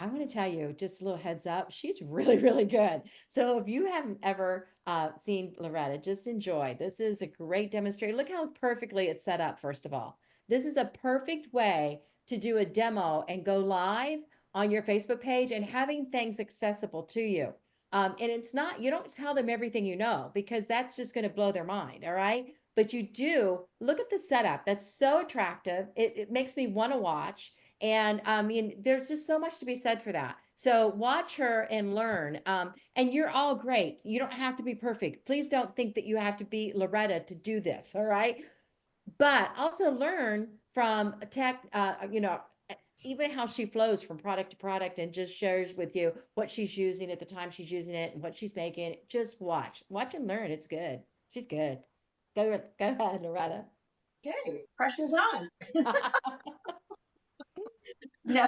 I want to tell you, just a little heads up, she's really, really good. So if you haven't ever seen Loretta, just enjoy. This is a great demonstration. Look how perfectly it's set up, first of all. This is a perfect way to do a demo and go live on your Facebook page and having things accessible to you. And it's not, you don't tell them everything you know because that's just going to blow their mind. All right. But you do look at the setup. That's so attractive. It makes me want to watch. And I mean, there's just so much to be said for that. So watch her and learn. And you're all great. You don't have to be perfect. Please don't think that you have to be Loretta to do this. All right. But also learn from tech, even how she flows from product to product and just shares with you what she's using at the time she's using it and what she's making. Just watch and learn. It's good. She's good. Go ahead, Loretta. Okay, pressure's on. Yeah,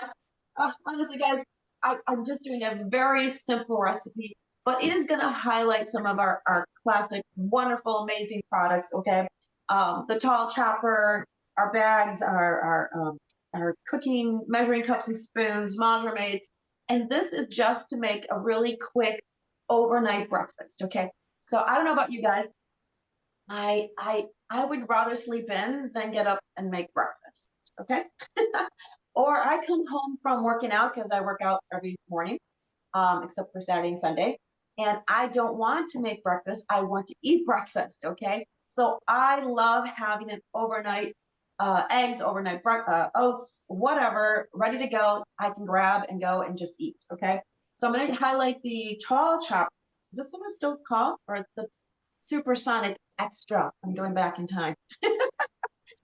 honestly, guys, I'm just doing a very simple recipe, but it is going to highlight some of our classic, wonderful, amazing products. Okay, the tall chopper, our bags, our cooking measuring cups and spoons, Madra mates, and this is just to make a really quick overnight breakfast. Okay, so I don't know about you guys, I would rather sleep in than get up and make breakfast. Okay. Or I come home from working out because I work out every morning, except for Saturday and Sunday. And I don't want to make breakfast. I want to eat breakfast. Okay. So I love having an overnight eggs, overnight oats, whatever, ready to go. I can grab and go and just eat. Okay. So I'm going to highlight the tall chop. Is this what it's still called? Or the supersonic extra? I'm going back in time.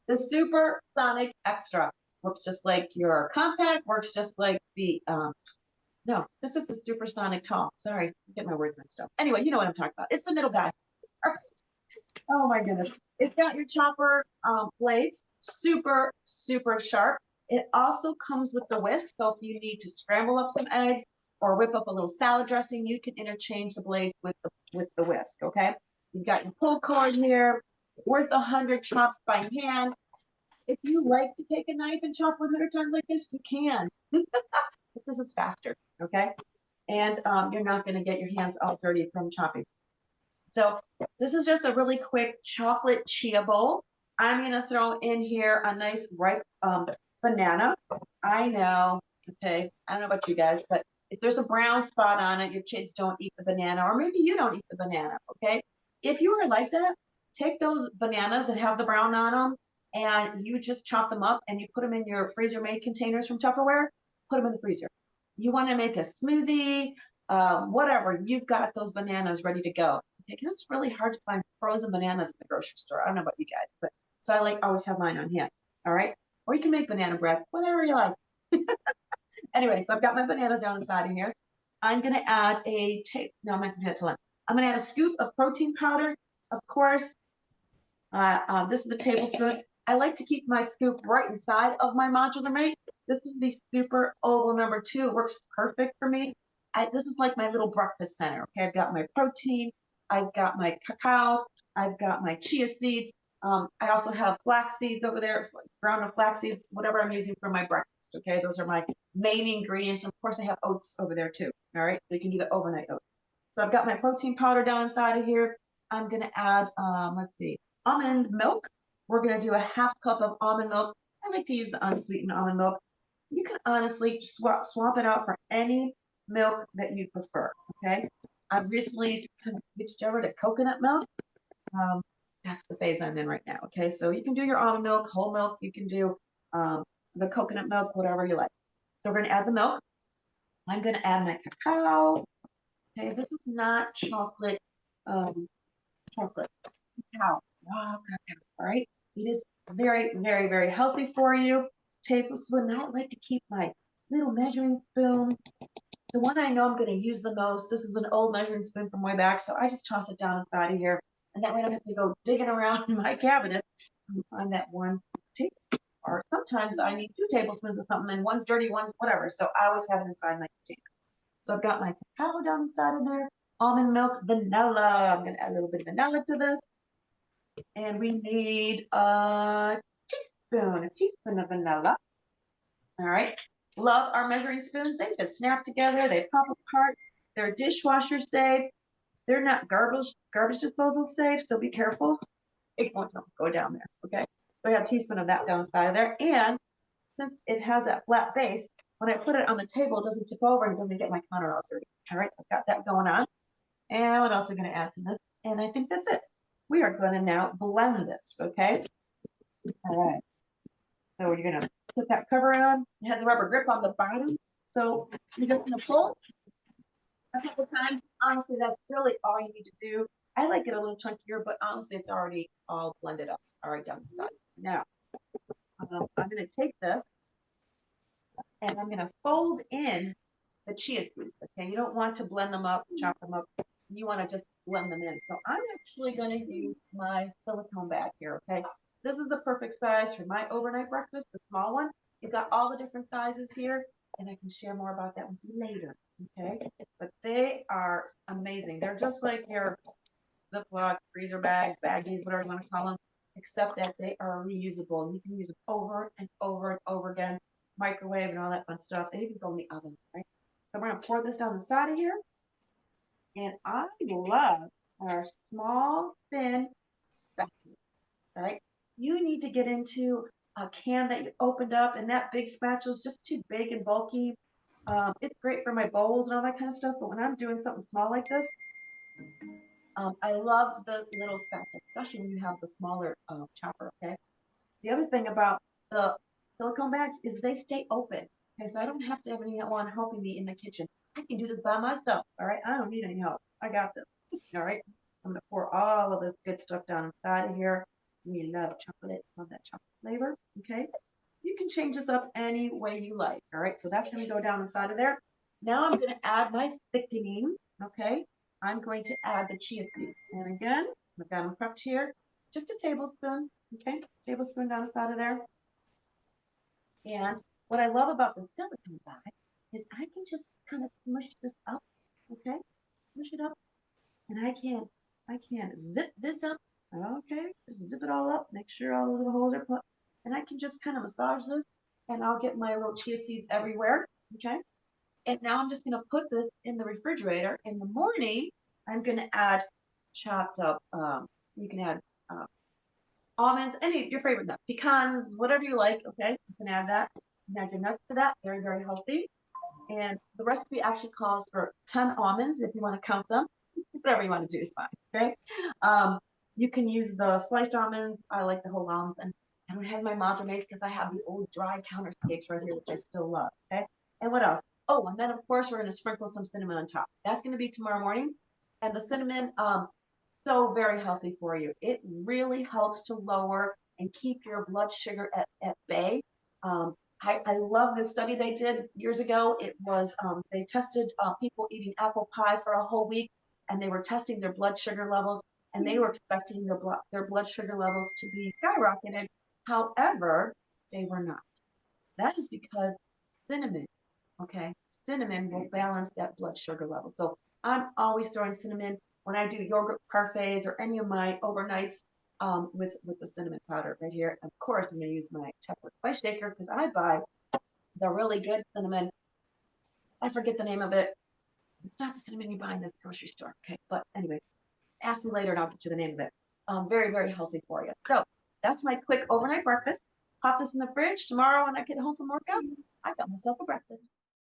The supersonic extra works just like your compact, works just like the, no, this is the supersonic tall. Sorry, I get my words mixed up. Anyway, you know what I'm talking about. It's the middle guy. Oh my goodness. It's got your chopper blades, super, super sharp. It also comes with the whisk. So if you need to scramble up some eggs or whip up a little salad dressing, you can interchange the blades with the whisk. Okay. You've got your pull cord here, worth 100 chops by hand. If you like to take a knife and chop 100 times like this, you can. But this is faster, okay? And you're not going to get your hands all dirty from chopping. So this is just a really quick chocolate chia bowl. I'm going to throw in here a nice ripe banana. I know, okay, I don't know about you guys, but if there's a brown spot on it, your kids don't eat the banana, or maybe you don't eat the banana, okay? If you are like that, take those bananas that have the brown on them and you just chop them up and you put them in your freezer made containers from Tupperware, put them in the freezer. You want to make a smoothie, whatever, you've got those bananas ready to go. Because it's really hard to find frozen bananas in the grocery store. I don't know about you guys, but so I like always have mine on hand. All right. Or you can make banana bread, whatever you like. Anyway, so I've got my bananas down inside of here. I'm going to add no, I'm not going to do that till then. I'm going to add a scoop of protein powder. Of course, this is a tablespoon. I like to keep my scoop right inside of my modular mate. This is the super oval number 2. It works perfect for me. This is like my little breakfast center. Okay, I've got my protein. I've got my cacao. I've got my chia seeds. I also have flax seeds over there, ground up flax seeds, whatever I'm using for my breakfast. Okay, those are my main ingredients. And of course, I have oats over there too. All right, so you can do the overnight oats. So I've got my protein powder down inside of here. I'm going to add, let's see, almond milk. We're going to do a half cup of almond milk. I like to use the unsweetened almond milk. You can honestly swap it out for any milk that you prefer. Okay. I've recently kind of switched over to coconut milk. Um, that's the phase I'm in right now. Okay. So you can do your almond milk, whole milk. You can do the coconut milk, whatever you like. So we're going to add the milk. I'm going to add my cacao. Okay. This is not chocolate. Chocolate. Cacao. Raw cacao. All right. It is very, very, very healthy for you. Tablespoon. I like to keep my little measuring spoon. The one I know I'm going to use the most, this is an old measuring spoon from way back, so I just toss it down inside of here. And that way I don't have to go digging around in my cabinet and find that one tablespoon. Or sometimes I need 2 tablespoons of something, and one's dirty, one's whatever. So I always have it inside my container. So I've got my cacao down inside of there, almond milk, vanilla. I'm going to add a little bit of vanilla to this. And we need a teaspoon of vanilla. All right. love our measuring spoons. They just snap together. They pop apart. They're dishwasher safe. They're not garbage disposal safe. So be careful. It won't go down there. Okay. So I have a teaspoon of that down inside of there. And since it has that flat base, when I put it on the table, it doesn't tip over and doesn't get my counter all dirty. All right. I've got that going on. And what else are we going to add to this? And I think that's it. We are going to now blend this. Okay. All right. So you're going to put that cover on. It has a rubber grip on the bottom. So you're just going to pull a couple times. Honestly, that's really all you need to do. I like it a little chunkier, but honestly, it's already all blended up. All right, down the side. Now, I'm going to take this and I'm going to fold in the chia seeds. Okay, you don't want to blend them up, chop them up. You want to just blend them in. So I'm actually going to use my silicone bag here. Okay, this is the perfect size for my overnight breakfast, the small one. You've got all the different sizes here, and I can share more about that with you later. Okay, but they are amazing. They're just like your Ziploc, freezer bags, baggies, whatever you want to call them, except that they are reusable. You can use them over and over and over again, microwave and all that fun stuff. They even go in the oven, right? So we're going to pour this down the side of here. And I love our small, thin spatula, right? You need to get into a can that you opened up, and that big spatula is just too big and bulky. It's great for my bowls and all that kind of stuff, but when I'm doing something small like this, I love the little spatula, especially when you have the smaller chopper, okay? The other thing about the silicone bags is they stay open. Okay, so I don't have to have anyone helping me in the kitchen. I can do this by myself, all right? I don't need any help. I got this, all right? I'm gonna pour all of this good stuff down inside of here. We love chocolate, love that chocolate flavor, okay? You can change this up any way you like, all right? So that's gonna go down inside of there. Now I'm gonna add my thickening, okay? I'm going to add the chia seeds. And again, I've got them prepped here. Just a tablespoon, okay? Tablespoon down the side of there. And what I love about the silicone bag is I can just kind of smush this up, okay? Smush it up. And I can zip this up, okay? Just zip it all up, make sure all the little holes are put. And I can just kind of massage this and I'll get my little chia seeds everywhere, okay? And now I'm just going to put this in the refrigerator. In the morning, I'm going to add chopped up, you can add almonds, any of your favorite nuts, pecans, whatever you like, okay? You can add that. You can add your nuts to that, very, very healthy. And the recipe actually calls for 10 almonds if you want to count them. Whatever you want to do is fine, okay? You can use the sliced almonds. I like the whole almonds. And I don't have my module mates because I have the old dry counter cakes right here, which I still love, okay? And what else? Oh, and then of course we're going to sprinkle some cinnamon on top. That's going to be tomorrow morning. And the cinnamon, so very healthy for you. It really helps to lower and keep your blood sugar at bay. I love this study they did years ago. It was, they tested people eating apple pie for a whole week, and they were testing their blood sugar levels, and they were expecting their blood sugar levels to be skyrocketed. However, they were not. That is because cinnamon, okay, cinnamon will balance that blood sugar level. So I'm always throwing cinnamon when I do yogurt parfaits or any of my overnights with the cinnamon powder right here. Of course, I'm going to use my Tupperware spice shaker because I buy the really good cinnamon. I forget the name of it. It's not the cinnamon you buy in this grocery store. Okay, but anyway, ask me later and I'll get you the name of it. Very, very healthy for you. So that's my quick overnight breakfast. Pop this in the fridge. Tomorrow when I get home from workout, I got myself a breakfast.